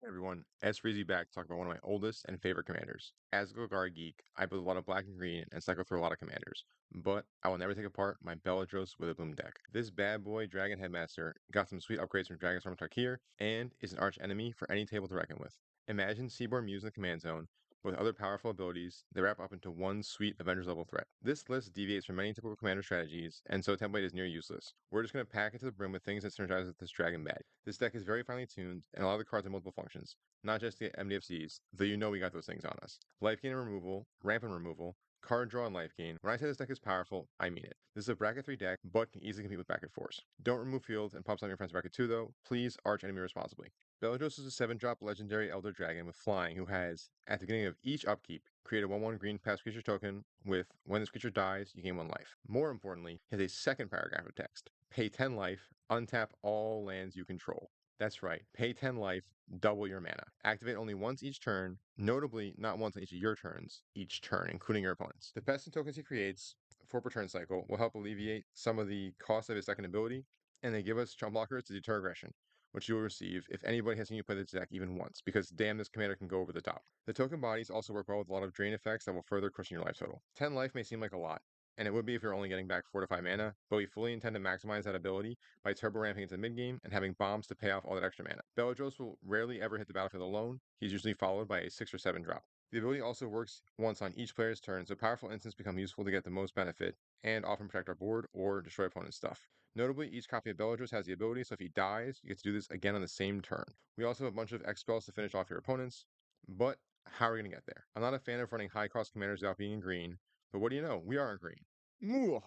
Everyone, S Freezy back to talk about one of my oldest and favorite commanders. As a Golgari geek, I build a lot of black and green and cycle through a lot of commanders, but I will never take apart my Beledros Witherbloom deck. This bad boy Dragon Headmaster got some sweet upgrades from Dragon Storm Tarkir and is an arch enemy for any table to reckon with. Imagine Seaborn Muse in the command zone, with other powerful abilities that wrap up into one sweet Avengers level threat. This list deviates from many typical commander strategies, and so template is near useless. We're just going to pack it to the brim with things that synergize with this dragon bag. This deck is very finely tuned, and a lot of the cards have multiple functions, not just the MDFCs, though you know we got those things on us. Life gain and removal, ramp and removal, card draw and life gain. When I say this deck is powerful, I mean it. This is a bracket 3 deck, but can easily compete with bracket 4s. Don't remove fields and pop some of your friends bracket 2 though. Please arch enemy responsibly. Beledros is a 7-drop legendary Elder Dragon with flying who has, at the beginning of each upkeep, create a 1/1 green pass creature token with, when this creature dies, you gain 1 life. More importantly, he has a second paragraph of text. Pay 10 life, untap all lands you control. That's right, pay 10 life, double your mana. Activate only once each turn, notably not once on each of your turns, each turn, including your opponent's. The pest and tokens he creates for per turn cycle will help alleviate some of the cost of his second ability, and they give us chump blockers to deter aggression, which you will receive if anybody has seen you play this deck even once, because damn, this commander can go over the top. The token bodies also work well with a lot of drain effects that will further cushion your life total. 10 life may seem like a lot, and it would be if you're only getting back 4 to 5 mana, but we fully intend to maximize that ability by turbo ramping into the mid game and having bombs to pay off all that extra mana. Beledros will rarely ever hit the battlefield alone, he's usually followed by a 6 or 7 drop. The ability also works once on each player's turn, so powerful instants become useful to get the most benefit, and often protect our board or destroy opponent's stuff. Notably, each copy of Beledros has the ability, so if he dies, you get to do this again on the same turn. We also have a bunch of X spells to finish off your opponents, but how are we going to get there? I'm not a fan of running high-cost commanders without being in green, but what do you know? We are in green.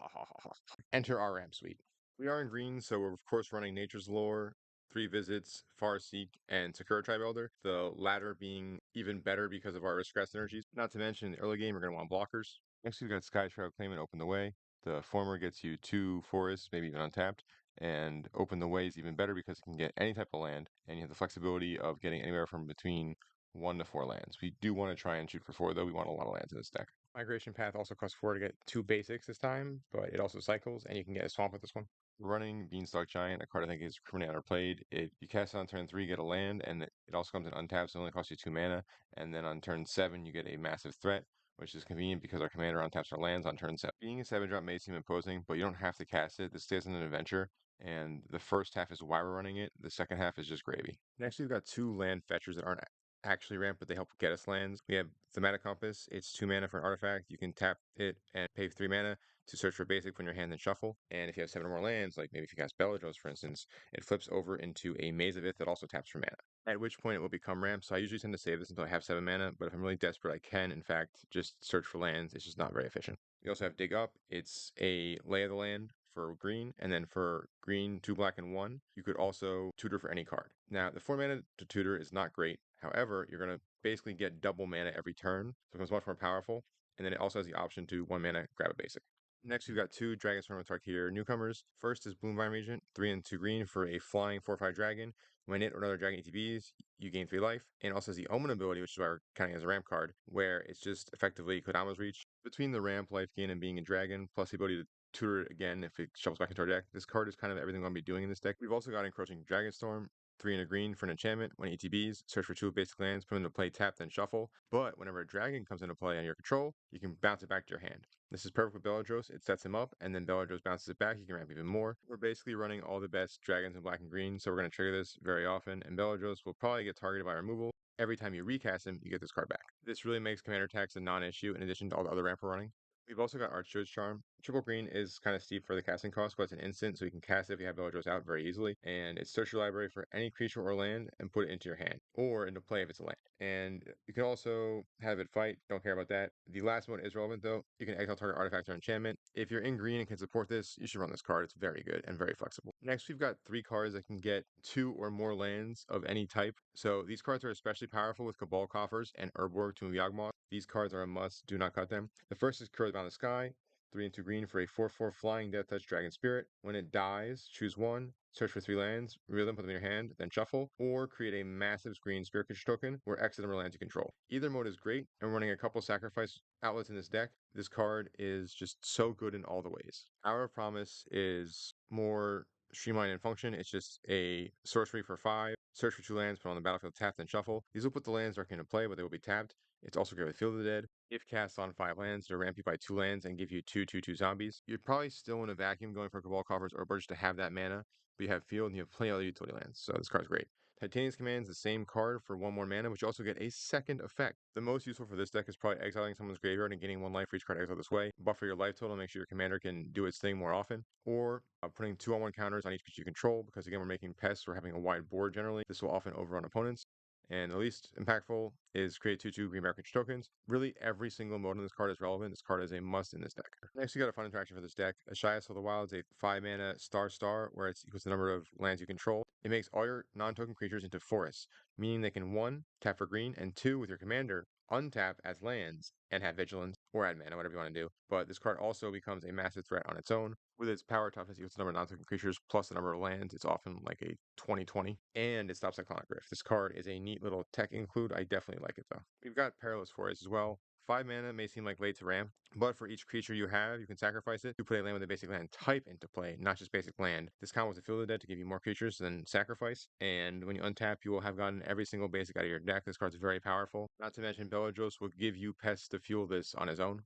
Enter our ramp suite. We are in green, so we're of course running Nature's Lore, 3 Visits, Farseek, and Sakura Tribe Elder, the latter being even better because of our Aristocrat synergies. Not to mention, in the early game, we're going to want blockers. Next, we've got Skyshroud Claimant Open the Way. The former gets you 2 forests, maybe even untapped, and Open the Way is even better because it can get any type of land, and you have the flexibility of getting anywhere from between 1 to 4 lands. We do want to try and shoot for 4, though. We want a lot of lands in this deck. Migration Path also costs 4 to get 2 basics this time, but it also cycles, and you can get a swamp with this one. Running Beanstalk Giant, a card I think is criminally underplayed. You cast it on turn 3, get a land, and it also comes in untapped, so it only costs you 2 mana. And then on turn 7, you get a massive threat, which is convenient because our commander untaps our lands on turn 7. Being a 7-drop may seem imposing, but you don't have to cast it. This stays in an adventure, and the first half is why we're running it. The second half is just gravy. Next, we've got 2 land fetchers that aren't actually ramp, but they help get us lands. We have Thematic Compass. It's 2 mana for an artifact. You can tap it and pay 3 mana to search for basic from your hand and shuffle. And if you have 7 or more lands, like maybe if you cast Beledros, for instance, it flips over into a Maze of Ith that also taps for mana. At which point it will become ramp, so I usually tend to save this until I have 7 mana, but if I'm really desperate, I can, in fact, just search for lands. It's just not very efficient. We also have Dig Up. It's a Lay of the Land for green, and then for green, 2 black and 1, you could also tutor for any card. Now, the 4 mana to tutor is not great. However, you're going to basically get double mana every turn, so it becomes much more powerful. And then it also has the option to 1 mana grab a basic. Next, we've got 2 Dragon Storm Tarkir newcomers. First is Bloomvine Regent, 3 and 2 green for a flying 4/5 dragon. When it or another dragon ETBs, you gain 3 life. And also has the Omen ability, which is why we're counting as a ramp card, where it's just effectively Kodama's Reach. Between the ramp, life gain, and being a dragon, plus the ability to tutor it again if it shovels back into our deck, this card is kind of everything we're going to be doing in this deck. We've also got Encroaching Dragonstorm, 3 and a green for an enchantment. When ETBs, search for 2 basic lands, put them into play, tap, then shuffle. But whenever a dragon comes into play on your control, you can bounce it back to your hand. This is perfect with Beledros. It sets him up, and then Beledros bounces it back. You can ramp even more. We're basically running all the best dragons in black and green, so we're going to trigger this very often, and Beledros will probably get targeted by removal. Every time you recast him, you get this card back. This really makes commander attacks a non-issue in addition to all the other ramp we're running. We've also got Archsteward's Charm. Triple green is kind of steep for the casting cost, but it's an instant, so you can cast it if you have Beledros out very easily. And it's search your library for any creature or land and put it into your hand, or into play if it's a land. And you can also have it fight, don't care about that. The last one is relevant though. You can exile target artifact or enchantment. If you're in green and can support this, you should run this card. It's very good and very flexible. Next, we've got 3 cards that can get 2 or more lands of any type. So these cards are especially powerful with Cabal Coffers and Urborg to Yawgmoth. These cards are a must, do not cut them. The first is Curse Bound the Sky, 3 and 2 green for a 4/4 flying Death Touch Dragon Spirit. When it dies, choose 1, search for 3 lands, reveal them, put them in your hand, then shuffle, or create a massive green Spirit Creature token where X the number of lands you control. Either mode is great, and we're running a couple sacrifice outlets in this deck. This card is just so good in all the ways. Hour of Promise is more streamlined in function. It's just a sorcery for 5. Search for 2 lands, put on the battlefield, tap, then shuffle. These will put the lands directly into play, but they will be tapped. It's also great with Field of the Dead. If cast on 5 lands, they'll ramp you by 2 lands and give you 2/2/2 zombies. You're probably still in a vacuum going for Cabal Coffers or Burst to have that mana, but you have Field and you have plenty of other utility lands, so this card's great. Titania's Command is the same card for 1 more mana, but you also get a second effect. The most useful for this deck is probably exiling someone's graveyard and gaining 1 life for each card exiled this way. Buffer your life total, make sure your commander can do its thing more often. Or putting 2/1 counters on each creature you control, because again, we're making pests, we're having a wide board generally. This will often overrun opponents. And the least impactful is create 2/2 green creature tokens. Really, every single mode on this card is relevant. This card is a must in this deck. Next, you got a fun interaction for this deck. Ashaya of the Wild is a 5 mana star, where it's equals the number of lands you control. It makes all your non-token creatures into forests, meaning they can 1, tap for green, and 2, with your commander, untap as lands and have vigilance or add mana, whatever you want to do. But this card also becomes a massive threat on its own. With its power toughness equals the number of non-token creatures plus the number of lands, it's often like a 20/20. And it stops Cyclonic Rift. This card is a neat little tech include. I definitely like it though. We've got Perilous Forest as well. 5 mana may seem like late to ramp, but for each creature you have, you can sacrifice it to put a land with a basic land type into play, not just basic land. This combos with the Field of the Dead to give you more creatures than sacrifice, and when you untap, you will have gotten every single basic out of your deck. This card's very powerful. Not to mention, Beledros will give you pests to fuel this on his own.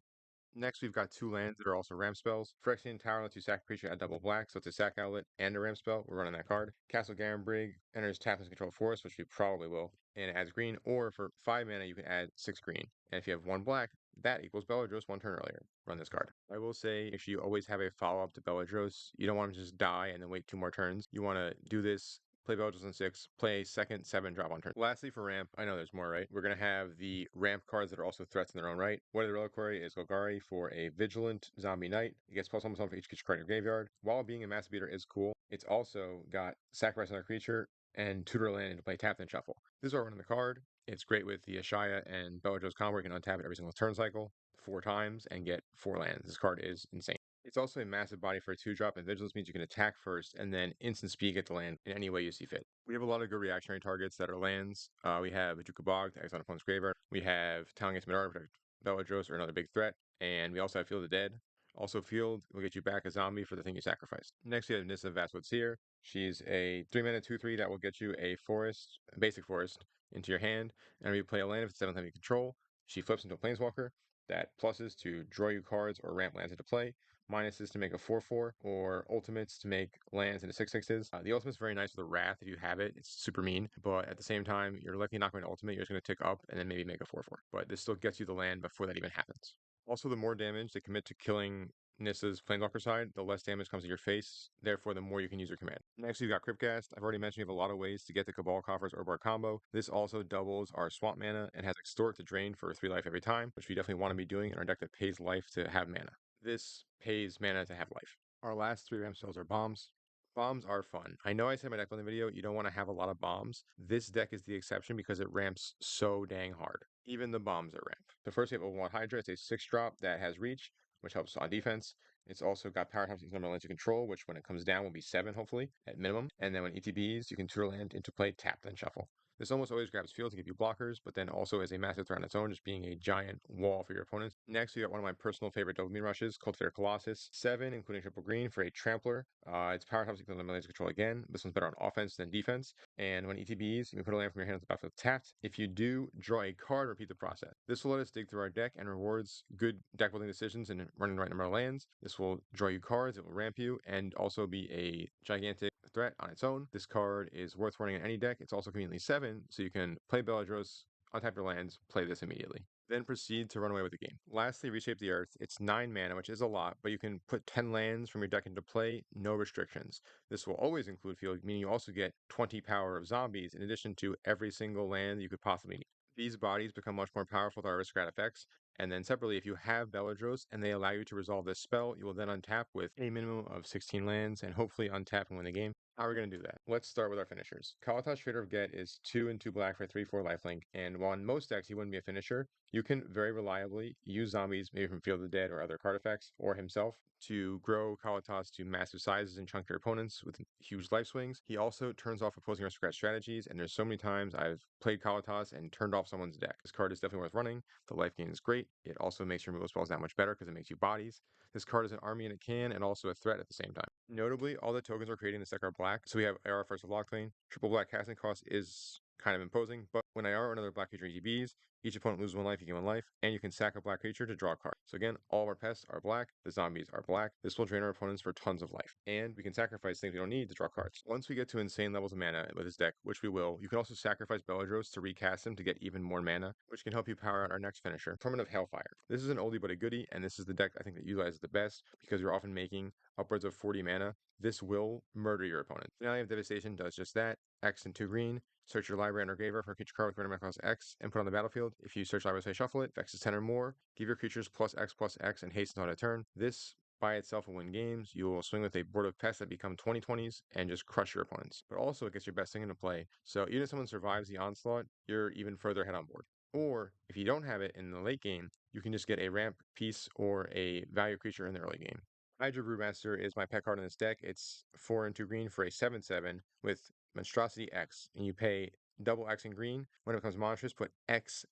Next, we've got 2 lands that are also ramp spells. Phyrexian Tower lets you sack a creature at double black, so it's a sack outlet and a ramp spell. We're running that card. Castle Garenbrig enters tap and control forest, which we probably will, and it adds green. Or for 5 mana, you can add 6 green. And if you have 1 black, that equals Beledros 1 turn earlier. Run this card. I will say, make sure you always have a follow-up to Beledros. You don't want to just die and then wait 2 more turns. You want to do this, play Beledros on 6, play a second 7 drop on turn. Lastly, for ramp, I know there's more, right? We're going to have the ramp cards that are also threats in their own right. One of the reliquary is Golgari for a vigilant zombie knight. It gets plus +1/+1 for each creature card in your graveyard. While being a massive beater is cool, it's also got sacrifice another creature and tutor land into play tap and shuffle. This is why we're running the card. It's great with the Ashaya and Beledros combo. You can untap it every single turn cycle 4 times and get 4 lands. This card is insane. It's also a massive body for a 2-drop, and Vigilance means you can attack first and then instant speed get the land in any way you see fit. We have a lot of good reactionary targets that are lands. We have Ajuka Bog to exile an opponent's graveyard. We have Talon against Midar to protect Beledros or another big threat. And we also have Field of the Dead. Also, Field will get you back a zombie for the thing you sacrificed. Next, we have Nissa Vastwood Seer. She's a 3 mana 2/3 that will get you a forest, a basic forest, into your hand. And when you play a land, if it's 7th land you control, she flips into a Planeswalker. That pluses to draw you cards or ramp lands into play. Minuses to make a 4/4, or ultimates to make lands into 6/6s. The ultimate's very nice with a Wrath if you have it. It's super mean, but at the same time, you're likely not going to ultimate. You're just going to tick up and then maybe make a 4/4. But this still gets you the land before that even happens. Also, the more damage they commit to killing Nissa's Planeswalker side, the less damage comes to your face, therefore the more you can use your command. Next, you've got Cryptcast. I've already mentioned you have a lot of ways to get the Cabal Coffers or Bar combo. This also doubles our swamp mana and has Extort to drain for 3 life every time, which we definitely want to be doing in our deck that pays life to have mana. This pays mana to have life. Our last 3 ramp spells are bombs. Bombs are fun. I know I said in my deck building video, you don't want to have a lot of bombs. This deck is the exception because it ramps so dang hard. Even the bombs are ramp. So first we have Overwhelmed Hydra. It's a 6-drop that has reach, which helps on defense. It's also got power times number of lands you control, which when it comes down will be 7, hopefully, at minimum. And then when ETBs, you can tutor land into play, tap, then shuffle. This almost always grabs field to give you blockers, but then also is a massive threat on its own, just being a giant wall for your opponents. Next, we got one of my personal favorite dopamine rushes, Cultivator Colossus. 7, including triple green for a trampler. Its power types equal to lands control again. This one's better on offense than defense. And when ETBs, you can put a land from your hand to the battlefield tapped. If you do, draw a card, repeat the process. This will let us dig through our deck and rewards good deck building decisions and running the right number of lands. This will draw you cards, it will ramp you, and also be a gigantic threat on its own. This card is worth running in any deck. It's also conveniently 7, so you can play Beledros, untap your lands, play this immediately. Then proceed to run away with the game. Lastly, Reshape the Earth. It's 9 mana, which is a lot, but you can put 10 lands from your deck into play, no restrictions. This will always include field, meaning you also get 20 power of zombies in addition to every single land you could possibly need. These bodies become much more powerful with our aristocrat effects. And then separately, if you have Beledros and they allow you to resolve this spell, you will then untap with a minimum of 16 lands and hopefully untap and win the game. How are we going to do that? Let's start with our finishers. Kalatas Trader of Get is 2 and 2 black for 3/4 lifelink, and while in most decks he wouldn't be a finisher, you can very reliably use zombies, maybe from Field of the Dead or other card effects, or himself, to grow Kalatas to massive sizes and chunk your opponents with huge life swings. He also turns off opposing aristocrat strategies, and there's so many times I've played Kalatas and turned off someone's deck. This card is definitely worth running. The life gain is great. It also makes your removal spells that much better because it makes you bodies. This card is an army in a can and also a threat at the same time. Notably, all the tokens we're creating in this deck are black, so we have AR first of Lock Lane. Triple black casting cost is kind of imposing, but when AR or another black creature ETBs, each opponent loses one life, you gain one life, and you can sack a black creature to draw a card. So again, all of our pests are black, the zombies are black. This will drain our opponents for tons of life, and we can sacrifice things we don't need to draw cards. Once we get to insane levels of mana with this deck, which we will, you can also sacrifice Beledros to recast him to get even more mana, which can help you power out our next finisher, Torment of Hellfire. This is an oldie but a goodie, and this is the deck I think that utilizes the best because you're often making upwards of 40 mana. This will murder your opponent. Finale of Devastation does just that. X and 2 green. Search your library and/or graveyard for a creature card with random cost X and put on the battlefield. If you search library, say shuffle it. If X is 10 or more, give your creatures plus X and haste until end of turn. This by itself will win games. You will swing with a board of pests that become 20/20s and just crush your opponents. But also, it gets your best thing into play. So even if someone survives the onslaught, you're even further ahead on board. Or if you don't have it in the late game, you can just get a ramp piece or a value creature in the early game. Hydra Brewmaster is my pet card in this deck. It's 4 and 2 green for a 7/7 with Monstrosity X, and you pay double X in green. When it becomes monstrous, put X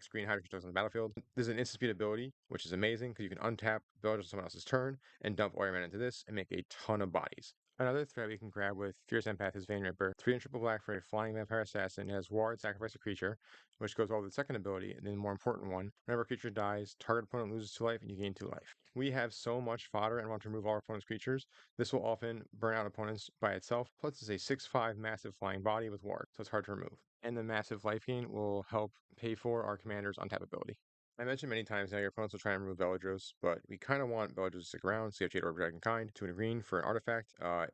green Hydra tokens on the battlefield. There's an instant speed ability, which is amazing because you can untap Beledros on someone else's turn and dump all your mana into this and make a ton of bodies. Another threat we can grab with Fierce Empath is Vein Ripper. 3 and triple black for a flying vampire assassin. It has Ward, sacrifice a creature, which goes well with the second ability, and then the more important one. Whenever a creature dies, target opponent loses 2 life and you gain 2 life. We have so much fodder and want to remove all our opponent's creatures. This will often burn out opponents by itself. Plus, it's a 6/5 massive flying body with Ward, so it's hard to remove. And the massive life gain will help pay for our commander's untap ability. I mentioned many times now your opponents will try and remove Beledros, but we kind of want Beledros to stick around, so you have Jade Orb Dragonkind, 2 and a green for an artifact.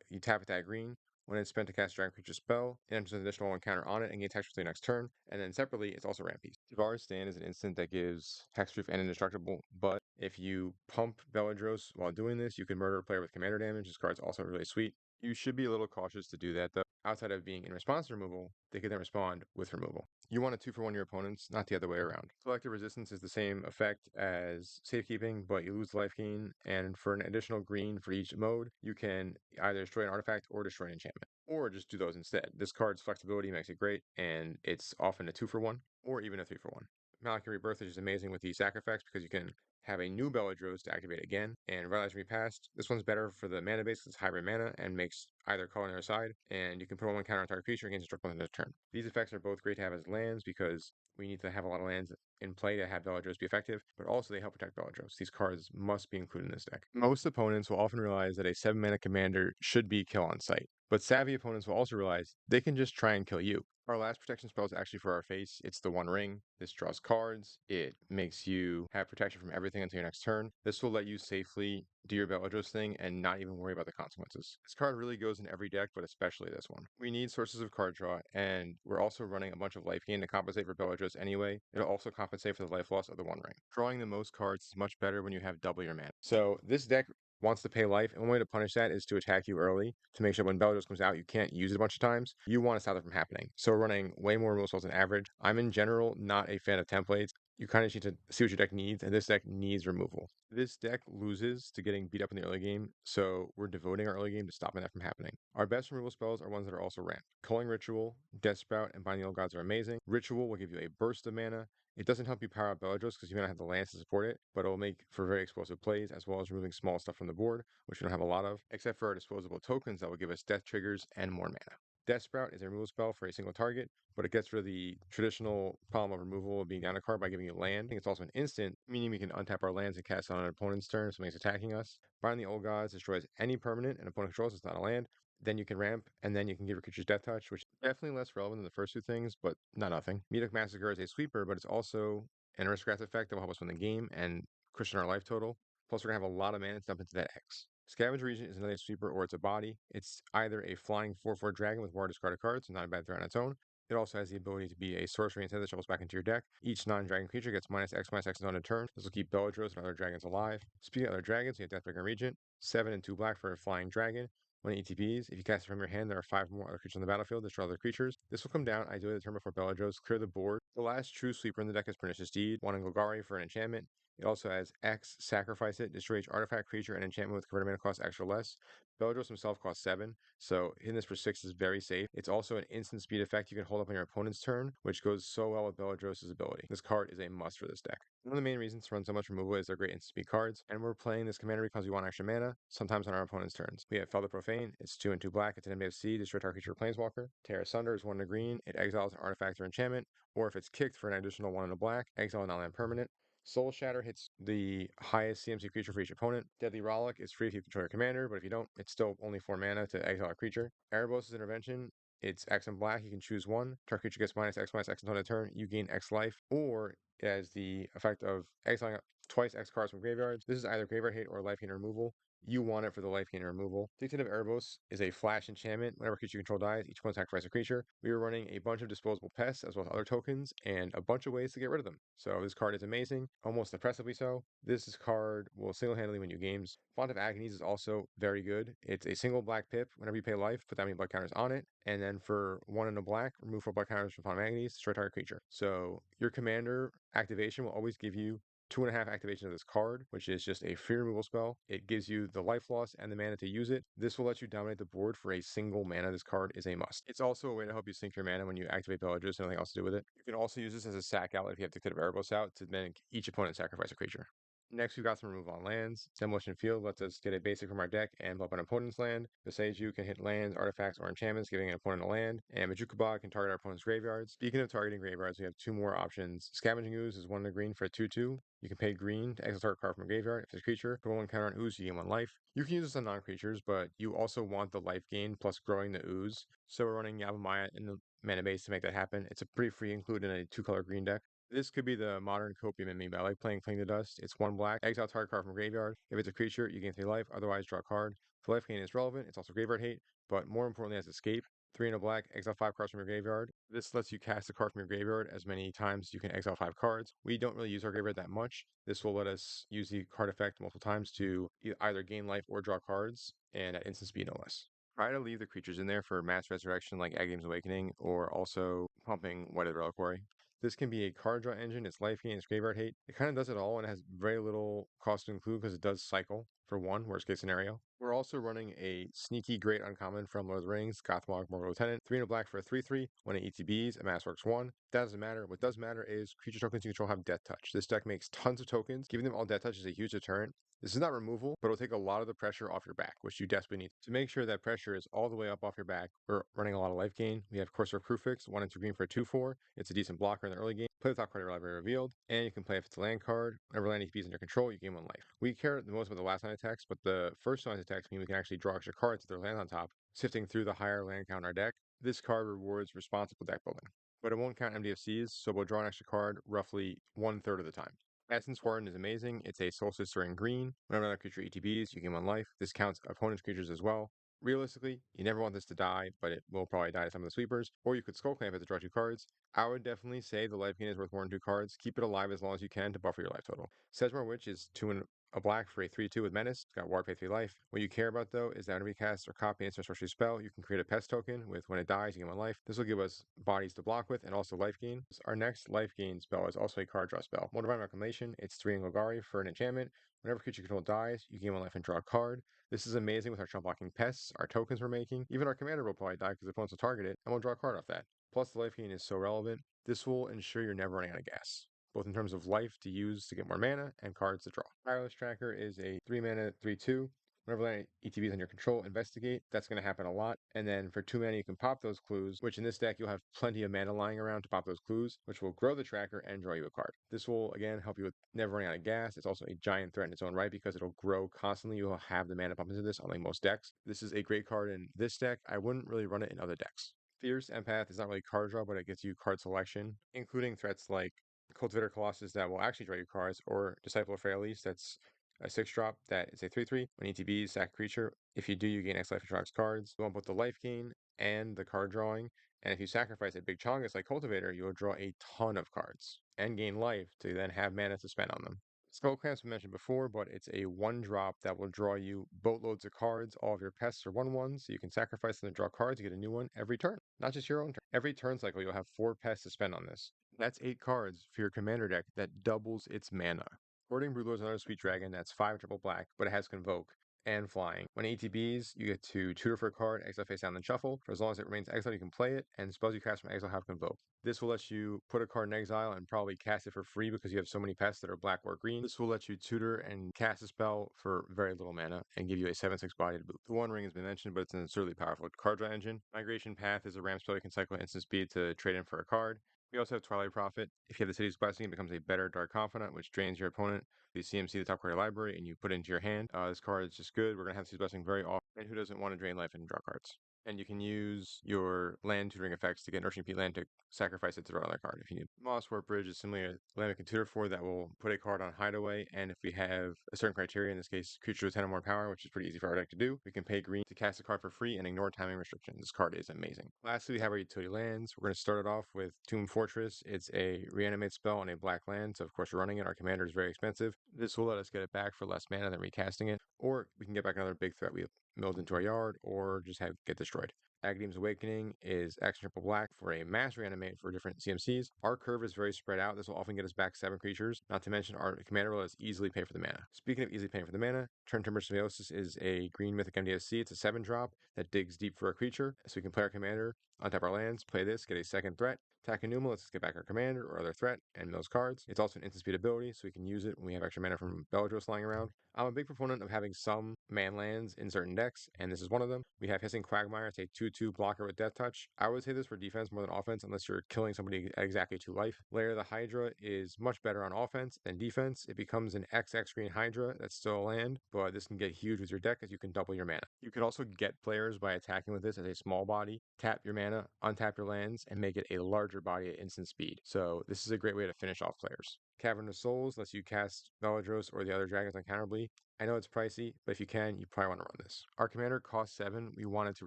You tap it that green. When it's spent to cast a Dragon Creature spell, it enters an additional 1 counter on it and gains hexproof the next turn. And then separately, it's also Ramp Piece. Devar's Stand is an instant that gives hexproof and indestructible, but if you pump Beledros while doing this, you can murder a player with commander damage. This card's also really sweet. You should be a little cautious to do that, though. Outside of being in response to removal, they can then respond with removal. You want to 2-for-1 your opponents, not the other way around. Selective Resistance is the same effect as Safekeeping, but you lose life gain, and for an additional green for each mode, you can either destroy an artifact or destroy an enchantment, or just do those instead. This card's flexibility makes it great, and it's often a 2-for-1, or even a 3-for-1. Malaki Rebirth is just amazing with these sack effects because you can have a new Beledros to activate again, and Revitalize Repast. This one's better for the mana base because it's hybrid mana and makes either color on the other side, and you can put 1 counter on target creature against destruct on the turn. These effects are both great to have as lands because we need to have a lot of lands in play to have Beledros be effective, but also they help protect Beledros. These cards must be included in this deck. Most opponents will often realize that a 7-mana commander should be kill on sight, but savvy opponents will also realize they can just try and kill you. Our last protection spell is actually for our face. It's the One Ring. This draws cards. It makes you have protection from everything until your next turn. This will let you safely do your Beledros thing and not even worry about the consequences. This card really goes in every deck, but especially this one. We need sources of card draw, and we're also running a bunch of life gain to compensate for Beledros anyway. It'll also compensate for the life loss of the One Ring. Drawing the most cards is much better when you have double your mana. So this deck wants to pay life, and one way to punish that is to attack you early to make sure when Beledros comes out, you can't use it a bunch of times. You want to stop that from happening. So we're running way more removal spells than average. I'm in general not a fan of templates. You kind of need to see what your deck needs, and this deck needs removal. This deck loses to getting beat up in the early game, so we're devoting our early game to stopping that from happening. Our best removal spells are ones that are also ramped. Culling Ritual, Death Sprout, and Binding Old Gods are amazing. Ritual will give you a burst of mana. It doesn't help you power up Beledros because you may not have the lands to support it, but it'll make for very explosive plays as well as removing small stuff from the board, which we don't have a lot of, except for our disposable tokens that will give us death triggers and more mana. Death Sprout is a removal spell for a single target, but it gets rid of the traditional problem of removal of being down a card by giving you land. It's also an instant, meaning we can untap our lands and cast it on an opponent's turn if something's attacking us. Bind the Old Gods destroys any permanent an opponent controls. It's not a land. Then you can ramp, and then you can give your creatures Death Touch, which is definitely less relevant than the first 2 things, but not nothing. Medoc Massacre is a sweeper, but it's also an aristocrat effect that will help us win the game and cushion our life total. Plus, we're going to have a lot of mana to dump into that X. Scavenger Regent is another sweeper or it's a body. It's either a flying 4/4 dragon with more discarded cards, so not a bad threat on its own. It also has the ability to be a sorcery instead that shovels back into your deck. Each non-dragon creature gets -X on a turn. This will keep Beledros and other dragons alive. Speaking of other dragons, we have Deathbringer Regent, 7 and 2 black for a flying dragon. When it ETBs, if you cast it from your hand, there are 5 more other creatures on the battlefield. Destroy other creatures. This will come down ideally the turn before Beledros, clear the board. The last true sweeper in the deck is Pernicious Deed, 1 in Golgari for an enchantment. It also has X, sacrifice it, destroy each artifact, creature, and enchantment with converted mana cost extra less. Beledros himself costs 7, so hitting this for 6 is very safe. It's also an instant speed effect you can hold up on your opponent's turn, which goes so well with Beledros' ability. This card is a must for this deck. One of the main reasons to run so much removal is they're great instant speed cards, and we're playing this commander because we want extra mana, sometimes on our opponent's turns. We have Fel the Profane, it's 2 and 2 black, it's an MFC, destroy target creature planeswalker. Tear Asunder is 1 and a green, it exiles an artifact or enchantment, or if it's kicked for an additional 1 and a black, exile a non-land permanent. Soul Shatter hits the highest CMC creature for each opponent. Deadly Rollick is free if you control your commander, but if you don't, it's still only 4 mana to exile a creature. Erebos' Intervention, it's X and black, you can choose one. Target creature gets minus X until end of turn, you gain X life, or it has the effect of exiling twice X cards from graveyards. This is either graveyard hate or life gain removal. You want it for the life gain removal. Dictative Erebos is a flash enchantment. Whenever a creature you control dies, each one sacrifices a creature. We are running a bunch of disposable pests as well as other tokens and a bunch of ways to get rid of them. So this card is amazing, almost oppressively so. This card will single-handedly win you games. Font of Agonies is also very good. It's a single black pip. Whenever you pay life, put that many blood counters on it. And then for 1 and a black, remove 4 blood counters from Font of Agonies, destroy target creature. So your commander activation will always give you 2.5 activation of this card, which is just a free removal spell. It gives you the life loss and the mana to use it. This will let you dominate the board for a single mana. This card is a must. It's also a way to help you sink your mana when you activate Beledros and nothing else to do with it. You can also use this as a sack outlet if you have Dictative Erebos out to make each opponent sacrifice a creature. Next, we've got some removal on lands. Demolition Field lets us get a basic from our deck and blow up an opponent's land. Beseiju can hit lands, artifacts, or enchantments, giving an opponent a land. And Majukabog can target our opponent's graveyards. Speaking of targeting graveyards, we have 2 more options. Scavenging Ooze is 1 and a green for a 2/2. You can pay green to exile target card from a graveyard. If it's a creature, put 1 counter on Ooze, you gain 1 life. You can use this on non-creatures, but you also want the life gain plus growing the Ooze. So we're running Yavimaya in the mana base to make that happen. It's a pretty free include in a 2-color green deck. This could be the modern copium in me, but I like playing Cling to Dust. It's 1 black, exile target card from graveyard. If it's a creature, you gain 3 life, otherwise draw a card. For life gain is relevant, it's also graveyard hate, but more importantly as escape. 3 and a black, exile 5 cards from your graveyard. This lets you cast a card from your graveyard as many times as you can exile 5 cards. We don't really use our graveyard that much. This will let us use the card effect multiple times to either gain life or draw cards, and at instant speed no less. Try to leave the creatures in there for mass resurrection like Agame's Awakening, or also pumping White Reliquary. This can be a card draw engine, it's life gain, it's graveyard hate. It kind of does it all and it has very little cost to include because it does cycle for 1, worst case scenario. We're also running a sneaky great uncommon from Lord of the Rings, Gothmog Mortal Lieutenant. 3 and a black for a 3/3, when it ETBs, a Massworks 1. That doesn't matter. What does matter is creature tokens you control have Death Touch. This deck makes tons of tokens. Giving them all Death Touch is a huge deterrent. This is not removal, but it'll take a lot of the pressure off your back, which you desperately need. To make sure that pressure is all the way up off your back, we're running a lot of life gain. We have Courser Crufix, 1 and 2 green for a 2/4. It's a decent blocker in the early game. Play the top card of your library revealed, and you can play if it's a land card. Whenever land ETB is in your control, you gain 1 life. We care the most about the last line attacks, but the first line attacks mean we can actually draw extra cards if their land on top, sifting through the higher land count in our deck. This card rewards responsible deck building, but it won't count MDFCs, so we'll draw an extra card roughly 1/3 of the time. Essence Warden is amazing. It's a Soul Sister in green. Whenever another creature ETBs, you gain 1 life. This counts opponent's creatures as well. Realistically, you never want this to die, but it will probably die to some of the sweepers. Or you could Skull Clamp it to draw 2 cards. I would definitely say the life gain is worth more than 2 cards. Keep it alive as long as you can to buffer your life total. Sedgemoor Witch is 2 and a black for a 3/2 with Menace. It's got War, pay 3 life. What you care about though is that whenever you cast or copy instant sorcery spell, you can create a pest token with when it dies, you gain 1 life. This will give us bodies to block with and also life gain. Our next life gain spell is also a card draw spell. More Divine Reclamation, it's 3 in Golgari for an enchantment. Whenever creature you control dies, you gain 1 life and draw a card. This is amazing with our trump blocking pests, our tokens we're making. Even our commander will probably die because the opponents will target it, and we'll draw a card off that. Plus the life gain is so relevant. This will ensure you're never running out of gas, both in terms of life to use to get more mana and cards to draw. Tireless Tracker is a 3 mana 3/2. Whenever land ETBs under your control, investigate. That's going to happen a lot. And then for 2 mana, you can pop those clues, which in this deck, you'll have plenty of mana lying around to pop those clues, which will grow the tracker and draw you a card. This will, again, help you with never running out of gas. It's also a giant threat in its own right because it'll grow constantly. You'll have the mana pump into this, unlike most decks. This is a great card in this deck. I wouldn't really run it in other decks. Fierce Empath is not really card draw, but it gets you card selection, including threats like Cultivator Colossus that will actually draw you cards, or Disciple of Fraelis that's a 6-drop that is a 3/3. When ETB, sack creature. If you do, you gain X life and draw X cards. You want both the life gain and the card drawing. And if you sacrifice a big Chongus like Cultivator, you will draw a ton of cards and gain life to then have mana to spend on them. Skull Clamps we mentioned before, but it's a 1-drop that will draw you boatloads of cards. All of your pests are 1/1s, so you can sacrifice them to draw cards to get a new one every turn. Not just your own turn. Every turn cycle, you'll have 4 pests to spend on this. That's 8 cards for your commander deck that doubles its mana. Hoarding Broodlord is another sweet dragon that's 5 triple black, but it has Convoke. and flying. When ETBs, you get to tutor for a card, exile face down, then shuffle. For as long as it remains exiled, you can play it, and spells you cast from exile have convoke. This will let you put a card in exile and probably cast it for free because you have so many pests that are black or green. This will let you tutor and cast a spell for very little mana and give you a 7/6 body to boot. The One Ring has been mentioned, but it's an absurdly powerful card draw engine. Migration Path is a ramp spell you can cycle at instant speed to trade in for a card. We also have Twilight Prophet. If you have the City's Blessing, it becomes a better Dark Confidant, which drains your opponent. The CMC, the top card of your library, and you put it into your hand. This card is just good. We're going to have City's Blessing very often. And who doesn't want to drain life and draw cards? And you can use your land tutoring effects to get Nurturing Peat land to sacrifice it to draw another card if you need. Moss Warp Bridge is similarly a land we can tutor for that will put a card on Hideaway, and if we have a certain criteria, in this case, creature with 10 or more power, which is pretty easy for our deck to do, we can pay green to cast a card for free and ignore timing restrictions. This card is amazing. Lastly, we have our utility lands. We're going to start it off with Tomb Fortress. It's a reanimate spell on a black land, so of course you're running it. Our commander is very expensive. This will let us get it back for less mana than recasting it, or we can get back another big threat we have milled into our yard, or just have get destroyed. Aghanim Awakening is X triple black for a mass reanimate for different CMCs. Our curve is very spread out. This will often get us back 7 creatures. Not to mention, our commander will let us easily pay for the mana. Speaking of easily paying for the mana, Turn Timber Symbiosis is a green mythic MDSC. It's a 7-drop that digs deep for a creature. So we can play our commander, untap our lands, play this, get a second threat. Takenuma lets us get back our commander or other threat and mills cards. It's also an instant speed ability, so we can use it when we have extra mana from Beledros lying around. I'm a big proponent of having some man lands in certain decks, and this is one of them. We have Hissing Quagmire. It's a 2/2 blocker with Death Touch. I would say this for defense more than offense, unless you're killing somebody at exactly 2 life. Lair of the Hydra is much better on offense than defense. It becomes an XX green Hydra that's still a land, but this can get huge with your deck as you can double your mana. You can also get players by attacking with this as a small body, tap your mana, untap your lands, and make it a larger body at instant speed. So this is a great way to finish off players. Cavern of Souls lets you cast Beledros or the other dragons uncounterably. I know it's pricey, but if you can, you probably want to run this. Our commander costs 7. We wanted to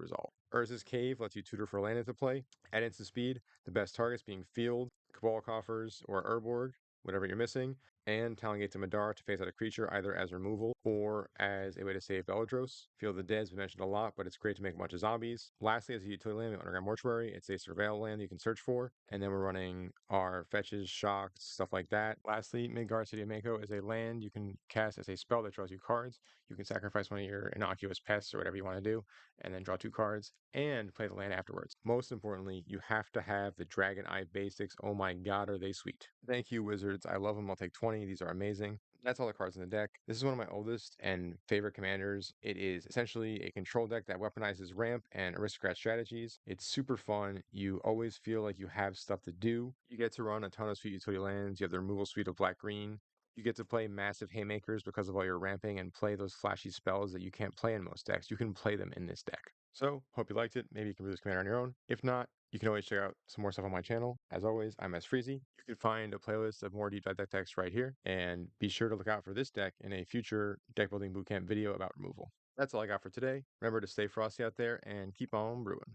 resolve. Urza's Cave lets you tutor for land into play at instant speed. The best targets being Field, Cabal Coffers, or Urborg, whatever you're missing, and Talon to Madar to phase out a creature either as removal or as a way to save Beledros. Field of the Dead has been mentioned a lot, but it's great to make a bunch of zombies. Lastly, as a utility land, we have Underground Mortuary. It's a surveil land you can search for, and then we're running our fetches, shocks, stuff like that. Lastly, Midgard City of Mako is a land you can cast as a spell that draws you cards. You can sacrifice one of your innocuous pests or whatever you want to do, and then draw 2 cards and play the land afterwards. Most importantly, you have to have the Dragon Eye basics. Oh my god, are they sweet. Thank you, Wizards. I love them. I'll take 20. These are amazing. That's all the cards in the deck. This is one of my oldest and favorite commanders. It is essentially a control deck that weaponizes ramp and aristocrat strategies. It's super fun. You always feel like you have stuff to do. You get to run a ton of sweet utility lands. You have the removal suite of black-green. You get to play massive haymakers because of all your ramping and play those flashy spells that you can't play in most decks. You can play them in this deck. So, hope you liked it. Maybe you can do this commander on your own. If not, you can always check out some more stuff on my channel. As always, I'm S Freezy. You can find a playlist of more deep dive deck decks right here, and be sure to look out for this deck in a future deck building bootcamp video about removal. That's all I got for today. Remember to stay frosty out there and keep on brewing.